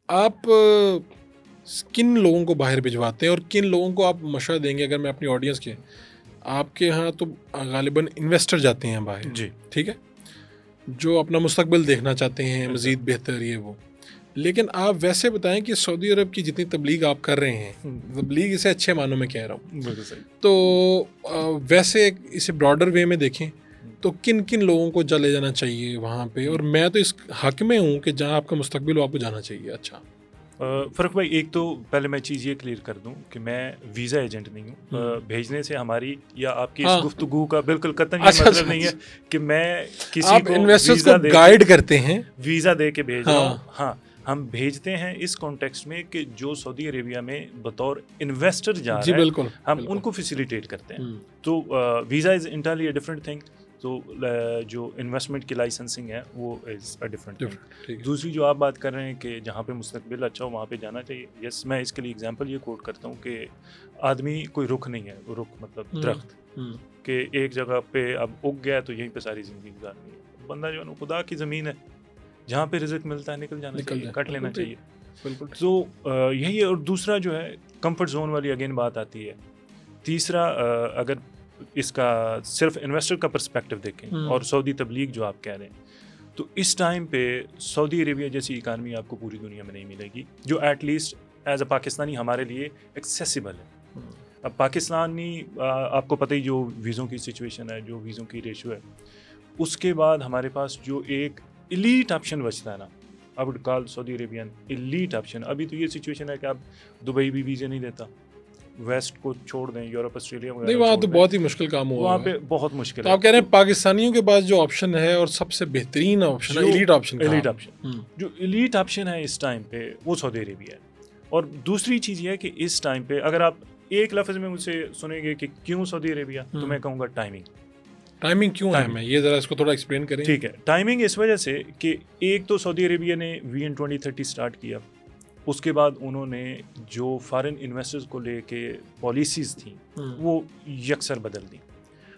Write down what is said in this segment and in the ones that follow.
आप किन लोगों को बाहर भिजवाते हैं और किन लोगों को आप मशवरा देंगे? अगर मैं अपनी ऑडियंस के, आपके यहाँ तो गालिबन इन्वेस्टर जाते हैं बाहर, जी, ठीक है, जो अपना मुस्तकबिल देखना चाहते हैं, मज़ीद बेहतर ये वो। लेकिन आप वैसे बताएं कि सऊदी अरब की जितनी तबलीग आप कर रहे हैं, तबलीग इसे अच्छे मानों में कह रहा हूँ, बिल्कुल सही। तो वैसे इसे ब्रॉडर वे में देखें तो किन किन लोगों को चले जाना चाहिए वहाँ पे? और मैं तो इस हक में हूँ कि जहाँ आपका मुस्तकबिल हो आपको जाना चाहिए। अच्छा, फ़र्क भाई, एक तो पहले मैं चीज़ ये क्लियर कर दूं कि मैं वीज़ा एजेंट नहीं हूँ। भेजने से हमारी या आपकी इस हाँ, गुफ्तगू का बिल्कुल कतई ये अच्छा मतलब अच्छा नहीं है अच्छा। कि मैं किसी आप को इन्वेस्टर्स को वीज़ा दे के गाइड करते हैं। वीज़ा दे के भेज रहा हूँ। हाँ, हाँ, हम भेजते हैं इस कॉन्टेक्स्ट में कि जो सऊदी अरेबिया में बतौर इन्वेस्टर जा जी रहा है, बिल्कुल हम बिल्कुल। उनको फैसिलिटेट करते हैं। तो visa is entirely a different thing. तो जो इन्वेस्टमेंट की लाइसेंसिंग है वो इज़ अ डिफरेंट थिंग। ठीक है। दूसरी जो आप बात कर रहे हैं कि जहाँ पे मुस्तकबिल अच्छा हो वहाँ पे जाना चाहिए, यस, मैं इसके लिए एग्जांपल ये कोट करता हूँ कि आदमी कोई रुख नहीं है, रुख मतलब दरख्त, कि एक जगह पे अब उग गया तो यहीं पे सारी ज़िंदगी गुजारनी है। बंदा जो है ना, खुदा की ज़मीन है, जहाँ पे रिज़्क मिलता है निकल जाना चाहिए, कट लेना चाहिए। बिल्कुल। तो यही है। और दूसरा जो है कंफर्ट जोन वाली अगेन बात आती है। तीसरा, अगर इसका सिर्फ इन्वेस्टर का पर्सपेक्टिव देखें और सऊदी तबलीग जो आप कह रहे हैं, तो इस टाइम पे सऊदी अरेबिया जैसी इकानमी आपको पूरी दुनिया में नहीं मिलेगी जो एटलीस्ट एज अ पाकिस्तानी हमारे लिए एक्सेसिबल है। अब पाकिस्तानी, आपको पता ही जो वीज़ों की सिचुएशन है, जो वीज़ों की रेशो है, उसके बाद हमारे पास जो एक इलीट ऑप्शन बचता है ना, I would call Saudi Arabian elite option. अभी तो ये सिचुएशन है कि आप दुबई भी वीज़े नहीं देता, वेस्ट को छोड़ दें, यूरोप ऑस्ट्रेलिया नहीं, वगैरह वहाँ छोड़ तो दें, बहुत ही मुश्किल काम हुआ वहाँ हुआ है। पे बहुत मुश्किल तो है। आप कह रहे हैं तो पाकिस्तानियों के पास जो ऑप्शन है और सबसे बेहतरीन ऑप्शन है, जो एलीट ऑप्शन कहाँ? एलीट ऑप्शन, जो एलीट ऑप्शन है इस टाइम पे, वो सऊदी अरेबिया है। और दूसरी चीज़ ये है कि इस टाइम पे अगर आप एक लफ्ज़ में मुझसे सुनेंगे कि क्यों सऊदी अरेबिया, तो मैं कहूँगा टाइमिंग। टाइमिंग क्यों है? टाइमिंग, मैं ये ज़रा इसको थोड़ा एक्सप्लेन करें। ठीक है। टाइमिंग इस वजह से कि एक तो सऊदी अरेबिया ने वीएन 2030 स्टार्ट किया, उसके बाद उन्होंने जो फॉरेन इन्वेस्टर्स को लेके पॉलिसीज़ थी वो यकसर बदल दी।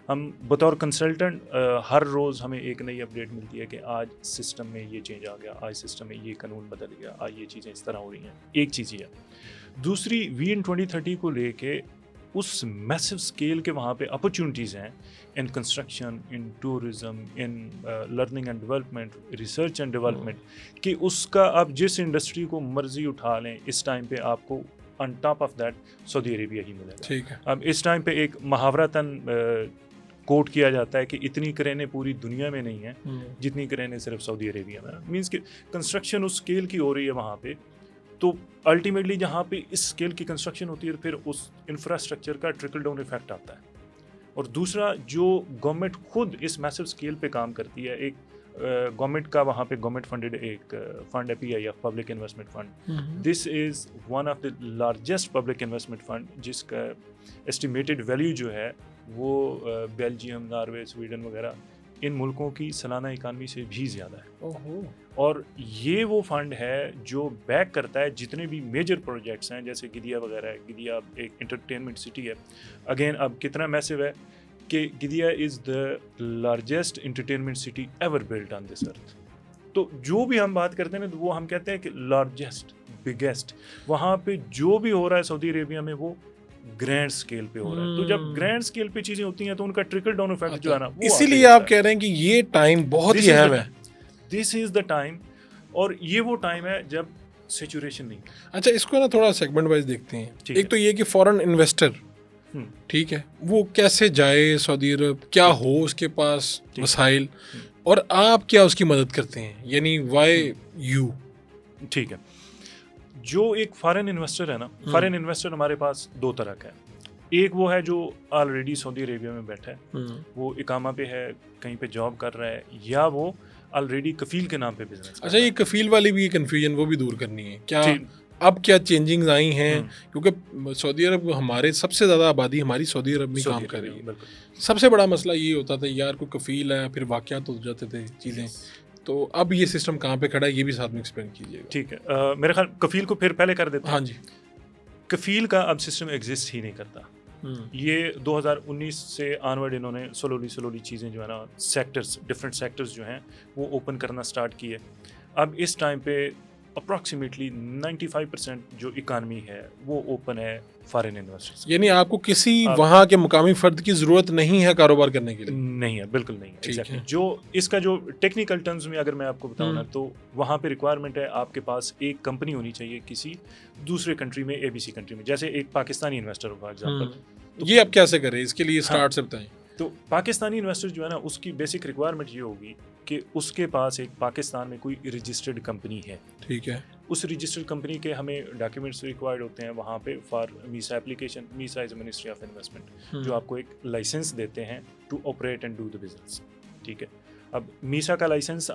हम बतौर कंसल्टेंट हर रोज़ हमें एक नई अपडेट मिलती है कि आज सिस्टम में ये चेंज आ गया, आज सिस्टम में ये कानून बदल गया, आज ये चीज़ें इस तरह हो रही हैं। एक चीज़ ये है। दूसरी, वीएन 2030 को लेके उस मैसिव स्केल के वहाँ पे अपॉर्चुनिटीज़ हैं in construction, in tourism, in learning and development, research and development, कि उसका आप जिस इंडस्ट्री को मर्जी उठा लें इस टाइम पे आपको on top of that Saudi Arabia ही मिलेगा। ठीक है। अब इस टाइम पे एक मुहावरतन कोट किया जाता है कि इतनी क्रेनें पूरी दुनिया में नहीं है जितनी क्रेनें सिर्फ सऊदी अरेबिया में। मीन्स कि कंस्ट्रक्शन उस स्केल की हो रही है वहाँ पे। तो अल्टीमेटली जहाँ पे इस स्केल की कंस्ट्रक्शन होती है फिर उस इंफ्रास्ट्रक्चर का ट्रिकल डाउन इफेक्ट आता है। और दूसरा, जो गवर्नमेंट खुद इस मैसिव स्केल पे काम करती है, एक गवर्नमेंट का वहाँ पे गवर्नमेंट फंडेड एक फंड है, PIF, public investment fund. This is one of the largest public investment fund जिसका एस्टिमेटेड वैल्यू जो है वो बेल्जियम, नॉर्वे, स्वीडन वगैरह इन मुल्कों की सालाना इकानमी से भी ज़्यादा है। ओहो। और ये वो फंड है जो बैक करता है जितने भी मेजर प्रोजेक्ट्स हैं, जैसे गिदिया वगैरह है। गिदिया एक एंटरटेनमेंट सिटी है। अगेन, अब कितना मैसिव है कि Qiddiya is the largest entertainment city ever built on this earth. तो जो भी हम बात करते हैं ना, तो वो हम कहते हैं कि लार्जेस्ट, बिगेस्ट। वहाँ पे जो भी हो रहा है सऊदी अरेबिया में वो ग्रैंड स्केल पे हो रहा है। तो जब ग्रैंड स्केल पे चीज़ें होती हैं तो उनका ट्रिकल डाउन इफेक्ट जो है ना, वो इसीलिए आप कह रहे हैं कि ये टाइम बहुत ही अहम है। This is the time. और ये वो टाइम है जब सिचुएशन नहीं। अच्छा, इसको ना थोड़ा सेगमेंट वाइज देखते हैं। ठीक एक है। तो ये कि फॉरेन इन्वेस्टर, ठीक है, वो कैसे जाए सऊदी अरब, क्या हो उसके पास वसाइल, और आप क्या उसकी मदद करते हैं, यानी वाई यू। ठीक है। जो एक फॉरेन इन्वेस्टर है ना, फॉरेन इन्वेस्टर हमारे पास दो तरह का है। एक वो है जो ऑलरेडी सऊदी अरेबिया में बैठा है, वो इकामा पे है, कहीं पे जॉब कर रहा है, या वो ऑलरेडी कफील के नाम पे बिजनेस। अच्छा, ये कफील वाली भी कन्फ्यूजन वो भी दूर करनी है क्या? जी। अब क्या चेंजिंग्स आई हैं? क्योंकि सऊदी अरब, हमारे सबसे ज़्यादा आबादी हमारी सऊदी अरब में काम कर रही है। सबसे बड़ा मसला ये होता था यार, कोई कफील है, फिर वाक़यात हो जाते थे चीज़ें। तो अब ये सिस्टम कहाँ पे खड़ा है, ये भी साथ में एक्सप्लेन कीजिएगा। ठीक है। मेरे ख्याल कफील को फिर पहले कर देते हैं। हाँ जी। कफील का अब सिस्टम एग्जिस्ट ही नहीं करता। ये 2019 से ऑनवर्ड इन्होंने स्लोली चीज़ें जो है ना, सेक्टर्स, डिफरेंट सेक्टर्स जो हैं वो ओपन करना स्टार्ट किए। अब इस टाइम पे अप्रॉक्सीमेटली 95% जो इकानमी है वो ओपन है फॉरेन इन्वेस्टर्स। यानी आपको किसी वहाँ के मुकामी फर्द की ज़रूरत नहीं है कारोबार करने के लिए? नहीं है, बिल्कुल नहीं है। ठीक एग्जैक्टली है। जो इसका जो टेक्निकल टर्म्स में अगर मैं आपको बताऊँ ना, तो वहाँ पे रिक्वायरमेंट है आपके पास एक कंपनी होनी चाहिए किसी दूसरे कंट्री में, ABC कंट्री में। जैसे एक पाकिस्तानी इन्वेस्टर होगा एग्जाम्पल, ये आप कैसे करें, इसके लिए हाँ। स्टार्ट से बताएं। तो पाकिस्तानी इन्वेस्टर जो है ना, उसकी बेसिक रिक्वायरमेंट ये होगी कि उसके पास एक पाकिस्तान में कोई रजिस्टर्ड कंपनी है। ठीक है। उस रजिस्टर्ड कंपनी के हमें डॉक्यूमेंट्स रिक्वायर्ड होते हैं वहाँ पे for MISA application. MISA is ministry of investment, जो आपको एक लाइसेंस देते हैं to operate and do the business. ठीक है, अब मीसा का लाइसेंस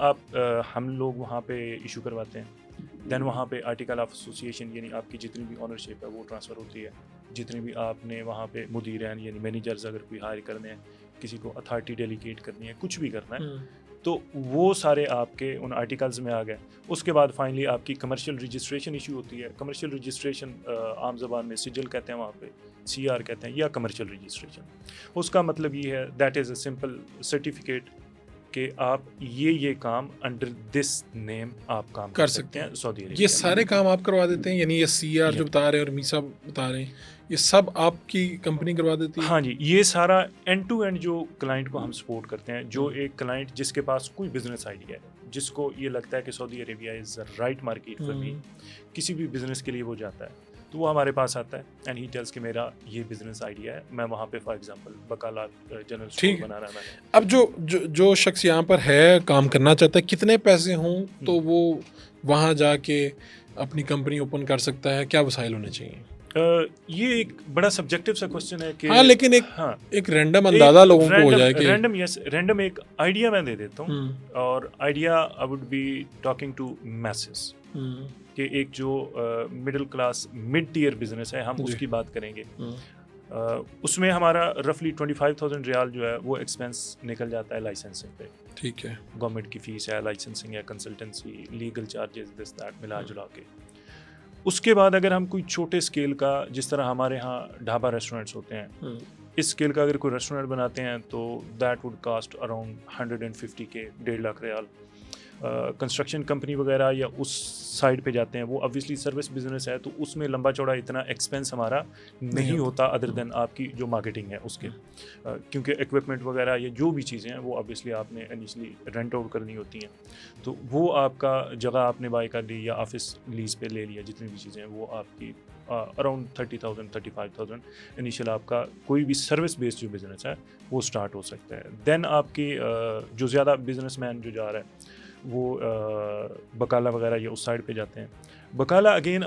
हम लोग वहाँ पे इशू करवाते हैं। देन वहाँ पे आर्टिकल ऑफ एसोसिएशन यानी आपकी जितनी भी ऑनरशिप है वो ट्रांसफ़र होती है। जितने भी आपने वहाँ पे मुदीरान यानी मैनेजर्स अगर कोई हायर करने हैं, किसी को अथॉरिटी डेलीगेट करनी है, कुछ भी करना है, तो वो सारे आपके उन आर्टिकल्स में आ गए। उसके बाद फाइनली आपकी कमर्शियल रजिस्ट्रेशन इशू होती है। कमर्शियल रजिस्ट्रेशन आम ज़बान में सिजल कहते हैं, वहाँ पे CR कहते हैं, या कमर्शियल रजिस्ट्रेशन। उसका मतलब ये है that is a simple certificate कि आप ये काम अंडर दिस नेम आप काम कर सकते हैं सऊदी अरेबिया। ये सारे काम आप करवा देते हैं, यानी ये CR जो बता रहे हैं और मीसा बता रहे हैं, ये सब आपकी कंपनी करवा देती है? हाँ जी, ये सारा एंड टू एंड जो क्लाइंट को हम सपोर्ट करते हैं, जो एक क्लाइंट जिसके पास कोई बिजनेस आइडिया है, जिसको ये लगता है कि Saudi Arabia is the right market for me, किसी भी बिजनेस के लिए वो जाता है, तो वो हमारे पास आता है एंड ही टेल्स कि मेरा ये बिजनेस आइडिया है, मैं वहाँ पे for example Bakala general store बना रहा है। अब जो शख्स यहाँ पर है, काम करना चाहता है, कितने पैसे हों तो वो वहाँ जाके अपनी कंपनी ओपन कर सकता है? क्या वसाइल होने चाहिए? ये एक बड़ा सब्जेक्टिव सा क्वेश्चन है कि हाँ, लेकिन एक रैंडम अंदाजा लोगों को हो जाए कि रैंडम एक आइडिया मैं दे देता हूँ, और idea I would be talking to masses कि एक जो middle class mid tier business है, हम उसकी बात करेंगे। उसमें हमारा रफली 25,000 रियाल जो है वो एक्सपेंस निकल जाता है लाइसेंसिंग पे। ठीक है, गवर्नमेंट की फीस है, लाइसेंसिंग है, consultancy, legal charges, this that मिला जुला के। उसके बाद अगर हम कोई छोटे स्केल का, जिस तरह हमारे यहाँ ढाबा रेस्टोरेंट्स होते हैं, इस स्केल का अगर कोई रेस्टोरेंट बनाते हैं तो that would cost around 150K, 1.5 lakh riyal. Construction company वगैरह या उस साइड पे जाते हैं, वो ऑब्वियसली सर्विस बिजनेस है, तो उसमें लंबा चौड़ा इतना एक्सपेंस हमारा नहीं होता अदर देन आपकी जो मार्केटिंग है उसके, क्योंकि इक्विपमेंट वगैरह या जो भी चीज़ें हैं वो ऑब्वियसली आपने इनिशियली रेंट आउट करनी होती हैं, तो वो आपका जगह आपने बाय कर ली या ऑफिस लीज पे ले लिया, जितनी भी चीज़ें हैं वो आपकी अराउंड 30,000 35,000 इनिशियल आपका कोई भी सर्विस बेस्ड जो बिज़नेस है वो स्टार्ट हो सकता है। देन आपकी जो ज़्यादा बिजनेसमैन जो जा रहा है वो बकाला वगैरह या उस साइड पे जाते हैं। बकाला अगेन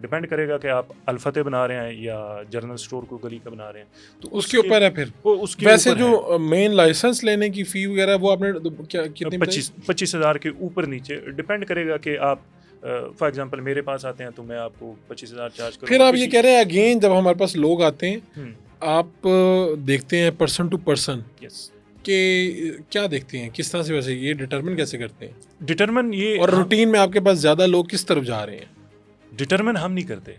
डिपेंड करेगा कि आप अल्फते बना रहे हैं या जनरल स्टोर को गली का बना रहे हैं, तो उसके ऊपर है। फिर उसके वैसे जो मेन लाइसेंस लेने की फ़ी वगैरह वो आपने क्या कितनी 25,000 के ऊपर नीचे डिपेंड करेगा कि आप फॉर एग्जांपल मेरे पास आते हैं तो मैं आपको 25,000 चार्ज करूँगा। फिर आप ये कह रहे हैं अगेन जब हमारे पास लोग आते हैं आप देखते हैं पर्सन टू पर्सन, यस, कि क्या देखते हैं, किस तरह से वैसे ये डिटरमिन कैसे करते हैं? डिटरमिन ये और रूटीन में आपके पास ज़्यादा लोग किस तरफ जा रहे हैं? डिटरमिन हम नहीं करते,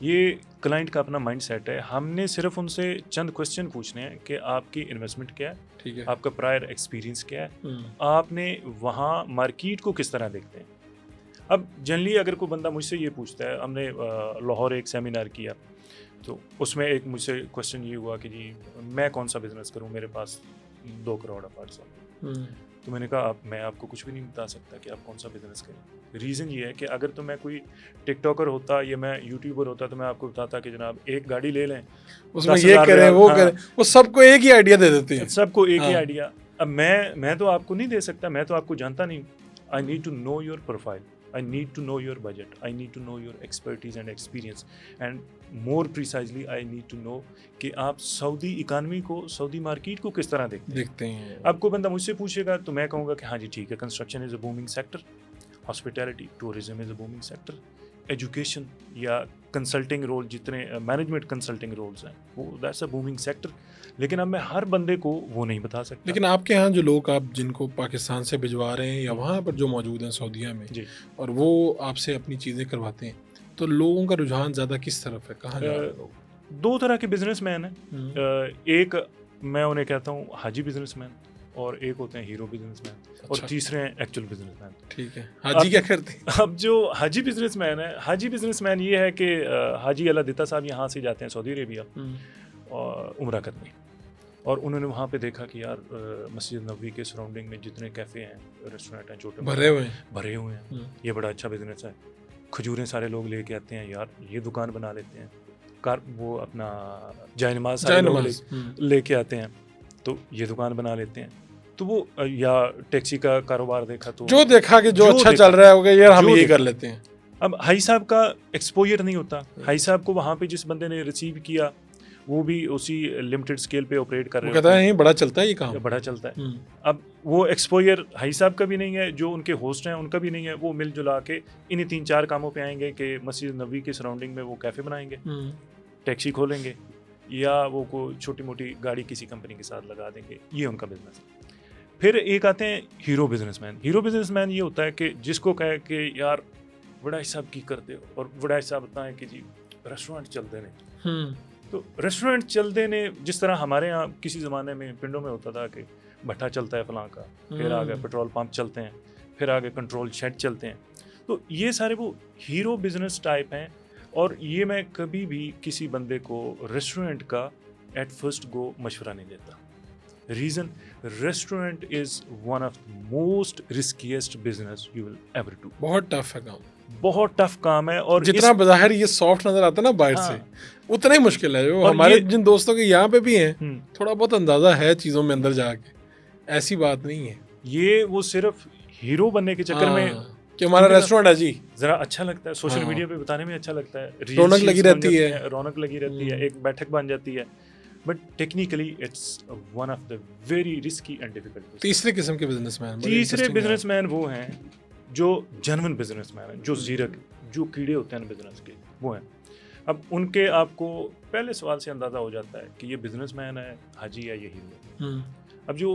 ये क्लाइंट का अपना माइंड सेट है। हमने सिर्फ उनसे चंद क्वेश्चन पूछने हैं कि आपकी इन्वेस्टमेंट क्या है, ठीक है, आपका प्रायर एक्सपीरियंस क्या है, आपने वहाँ मार्केट को किस तरह देखते हैं। अब जनरली अगर कोई बंदा मुझसे ये पूछता है, हमने लाहौर एक सेमिनार किया तो उसमें एक मुझसे क्वेश्चन ये हुआ कि जी मैं कौन सा बिज़नेस करूं, मेरे पास 2 करोड़ अपार्ट। तो मैंने कहा मैं आपको कुछ भी नहीं बता सकता कि आप कौन सा बिज़नेस करें। रीज़न ये है कि अगर तो मैं कोई टिकटॉकर होता या मैं यूट्यूबर होता तो मैं आपको बताता कि जनाब एक गाड़ी ले लें, उसमें ये करें वो करें, वो सबको एक ही आइडिया दे देते हैं, सबको एक ही आइडिया। अब मैं तो आपको नहीं दे सकता, मैं तो आपको जानता नहीं। I need to know your profile, I need to know your budget, I need to know your expertise and experience, and more precisely I need to know कि आप सऊदी इकानमी को, सऊदी मार्केट को किस तरह देखते हैं। अब कोई बंदा मुझसे पूछेगा तो मैं कहूँगा कि हाँ जी ठीक है, construction is a booming sector, hospitality tourism is a booming sector, education या कंसल्टिंग रोल, जितने मैनेजमेंट कंसल्टिंग रोल्स हैं वो दैट्स अ बूमिंग सेक्टर। लेकिन अब मैं हर बंदे को वो नहीं बता सकता। लेकिन आपके यहाँ जो लोग आप जिनको पाकिस्तान से भिजवा रहे हैं या वहाँ पर जो मौजूद हैं सऊदीया में जी, और वो आपसे अपनी चीज़ें करवाते हैं, तो लोगों का रुझान ज़्यादा किस तरफ है, कहाँ जा रहा है? 2 तरह के बिजनेसमैन हैं। एक मैं उन्हें कहता हूँ हाजी बिजनेसमैन, और एक होते हैं हीरो बिजनेसमैन और अच्छा। तीसरे हैं एक्चुअल बिजनेसमैन। ठीक है, हाजी क्या करते हैं? अब जो हाजी बिजनेसमैन है, हाजी बिजनेसमैन ये है कि हाजी अलादिता साहब यहाँ से जाते हैं सऊदी अरेबिया और उम्रा करने, और उन्होंने वहाँ पे देखा कि यार मस्जिद नबवी के सराउंडिंग में जितने कैफ़े हैं, रेस्टोरेंट हैं, छोटे भरे हुए हैं, ये बड़ा अच्छा बिजनेस है। खजूरें सारे लोग लेके आते हैं, यार ये दुकान बना लेते हैं। वो अपना जायनमाज सारे लोग लेके आते हैं, तो ये दुकान बना लेते हैं। तो वो या टैक्सी का कारोबार देखा, तो जो देखा कि जो अच्छा चल रहा है होगा यार हम ये कर लेते हैं। अब हाई साहब का एक्सपोजर नहीं होता, हाई साहब को वहाँ पे जिस बंदे ने रिसीव किया वो भी उसी लिमिटेड स्केल पे ऑपरेट कर रहे हैं, कहता है बड़ा चलता है ये काम, बड़ा चलता है। अब वो एक्सपोजर हाई साहब का भी नहीं है, जो उनके होस्ट हैं उनका भी नहीं है। वो मिलजुला के इन्हीं 3-4 कामों पे आएंगे कि मस्जिद नबवी के सराउंडिंग में वो कैफ़े बनाएंगे, टैक्सी खोलेंगे, या वो को छोटी मोटी गाड़ी किसी कंपनी के साथ लगा देंगे, ये उनका बिजनेस है। फिर एक आते हैं हीरो बिजनेसमैन। हीरो बिजनेसमैन ये होता है कि जिसको कहे कि यार बड़ा हिसाब की कर दो, और बड़ा हिसाब बताएं कि जी रेस्टोरेंट चल देने। तो रेस्टोरेंट चल देने, जिस तरह हमारे यहाँ किसी ज़माने में पिंडों में होता था कि भट्टा चलता है फलां का, फिर आगे पेट्रोल पंप चलते हैं, फिर आगे कंट्रोल शेड चलते हैं। तो ये सारे वो हीरो बिजनेस टाइप हैं, और ये मैं कभी भी किसी बंदे को रेस्टोरेंट का एट फर्स्ट गो मशवरा नहीं देता। Reason, restaurant is one of most riskiest business you will ever do. बहुत टफ है काम, बहुत टफ काम है, और जितना बाहर ये सॉफ्ट नजर आता है ना बाहर से, उतना ही मुश्किल है। जो हमारे जिन दोस्तों के यहाँ पे भी हैं, थोड़ा बहुत अंदाजा है चीज़ों में अंदर जाके, ऐसी बात नहीं है। ये वो सिर्फ हीरो बनने के चक्कर में कि हमारा रेस्टोरेंट है जी, जरा अच्छा लगता है, सोशल मीडिया पे बताने में अच्छा लगता है, रौनक लगी रहती है, रौनक लगी रहती है, एक बैठक बन जाती है, but technically it's one of the very risky and difficult. तीसरे किस्म के बिजनेसमैन, तीसरे बिजनेसमैन वो हैं जो जेन्युइन बिजनेसमैन हैं, जो जीरक, जो कीड़े होते हैं बिजनेस के, वो हैं। अब उनके आपको पहले सवाल से अंदाज़ा हो जाता है कि ये बिजनेसमैन है, हाजी है, ये हीरो है। अब जो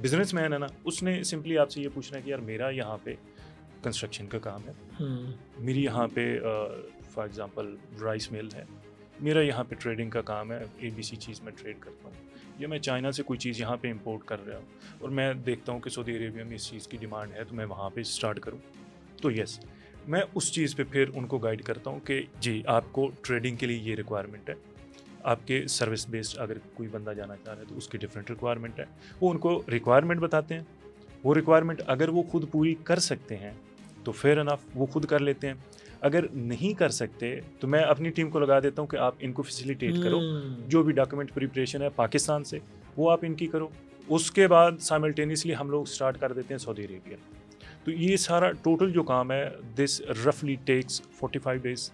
बिजनेसमैन है ना, उसने सिंपली आपसे ये पूछना है कि यार मेरा यहाँ पे कंस्ट्रक्शन का काम है, मेरी यहाँ पे फॉर एग्जांपल राइस मिल है, मेरा यहाँ पे ट्रेडिंग का काम है, ABC चीज़ मैं ट्रेड करता हूँ, या मैं चाइना से कोई चीज़ यहाँ पे इंपोर्ट कर रहा हूँ और मैं देखता हूँ कि सऊदी अरेबिया में इस चीज़ की डिमांड है, तो मैं वहाँ पे स्टार्ट करूँ। तो यस, मैं उस चीज़ पे फिर उनको गाइड करता हूँ कि जी आपको ट्रेडिंग के लिए ये रिक्वायरमेंट है, आपके सर्विस बेस्ड अगर कोई बंदा जाना चाह रहा है तो उसकी डिफरेंट रिक्वायरमेंट है। वो उनको रिक्वायरमेंट बताते हैं, वो रिक्वायरमेंट अगर वो खुद पूरी कर सकते हैं तो फेयर इनफ वो खुद कर लेते हैं, अगर नहीं कर सकते तो मैं अपनी टीम को लगा देता हूँ कि आप इनको फैसिलिटेट करो, जो भी डॉक्यूमेंट प्रिपरेशन है पाकिस्तान से वो आप इनकी करो, उसके बाद साइमल्टेनियसली हम लोग स्टार्ट कर देते हैं सऊदी अरेबिया। तो ये सारा टोटल जो काम है दिस रफली टेक्स 45 डेज,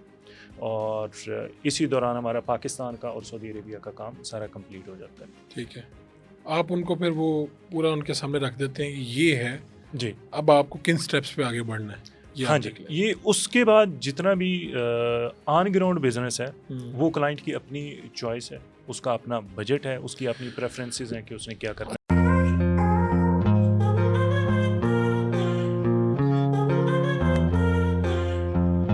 और इसी दौरान हमारा पाकिस्तान का और सऊदी अरेबिया का काम सारा कंप्लीट हो जाता है। ठीक है, आप उनको फिर वो पूरा उनके सामने रख देते हैं कि ये है जी, अब आपको किन स्टेप्स पे आगे बढ़ना है। हाँ जी, ये उसके बाद जितना भी ऑन ग्राउंड बिजनेस है वो क्लाइंट की अपनी चॉइस है, उसका अपना बजट है, उसकी अपनी प्रेफरेंसेस हैं कि उसने क्या करना है।